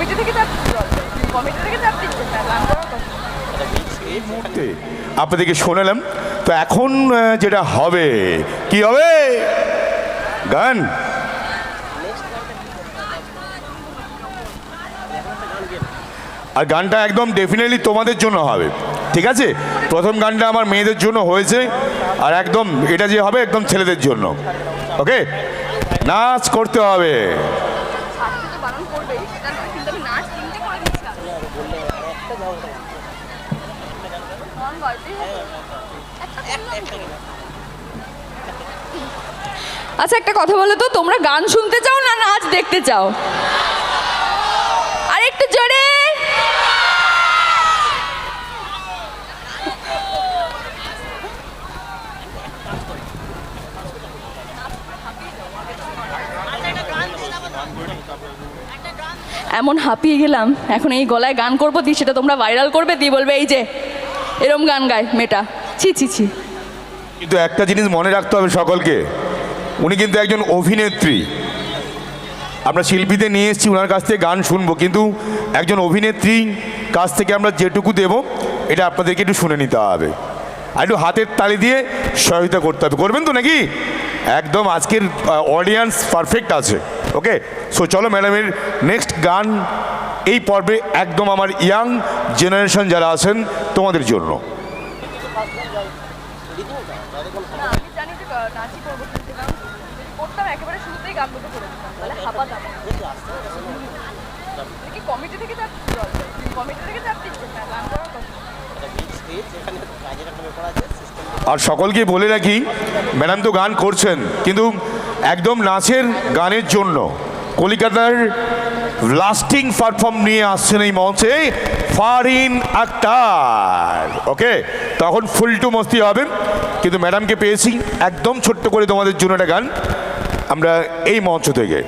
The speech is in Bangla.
কমিটি থেকে চাপ কমিটি থেকে চাপ দিচ্ছে না গান করার কথা। এই মুহূর্তে আপনাদেরকে শোনালাম, তো এখন যেটা হবে কি হবে, গান। আর গানটা একদম ডেফিনেটলি তোমাদের জন্য হবে, ঠিক আছে? প্রথম গানটা আমার মেয়েদের জন্য হয়েছে, আর একদম এটা যে হবে একদম ছেলেদের জন্য। ওকে, নাচ করতে হবে। আজকে তো বারণ করবেই, সেটা নয়, কিন্তু আমি নাচ তিনটে করে দিচ্ছি। গান গাইতেই হবে। আচ্ছা একটা কথা বলো তো, তোমরা গান শুনতে চাও না নাচ দেখতে চাও? আর একটু জোরে। এমন হাঁপিয়ে গেলাম, এখন এই গলায় গান করবো দি, সেটা তোমরা ভাইরাল করবে, দিয়ে বলবে এই যে এরম গান গায় মেয়েটা, ছি ছি ছি। কিন্তু একটা জিনিস মনে রাখতে হবে সকলকে, উনি কিন্তু একজন অভিনেত্রী। আমরা শিল্পীদের নিয়ে এসেছি, ওনার কাছ থেকে গান শুনবো, কিন্তু একজন অভিনেত্রী কাছ থেকে আমরা যেটুকু দেব এটা আপনাদেরকে একটু শুনে নিতে হবে, আর একটু হাতের তালি দিয়ে সহায়তা করতে হবে। করবেন তো নাকি? একদম আজকের অডিয়েন্স পারফেক্ট আছে। ওকে, সো চলো ম্যাডামের নেক্সট গান এই পর্বে একদম আমার ইয়াং জেনারেশন যারা আছেন তোমাদের জন্য। আমি জানি যে নাচই করবো, কিন্তু গান যদি করতাম একেবারে শুরুতেই গান দুটো করে দিতাম, তাহলে হাঁপাতাম। কি কমিটি থেকে চাপ কমিটি থেকে চাপ দিচ্ছে না গান করার কথা। আর সকলকে বলে রাখি, ম্যাডাম তো গান করছেন, কিন্তু একদম নাচের গানের জন্য কলকাতার লাস্টিং পারফর্ম নিয়ে আসছেন এই মঞ্চে ফারিন আক্তার। ওকে, তখন ফুল টু মস্তি হবে, কিন্তু ম্যাডামকে পেয়েছি একদম ছোট্ট করে তোমাদের জন্য একটা গান আমরা এই মঞ্চ থেকে।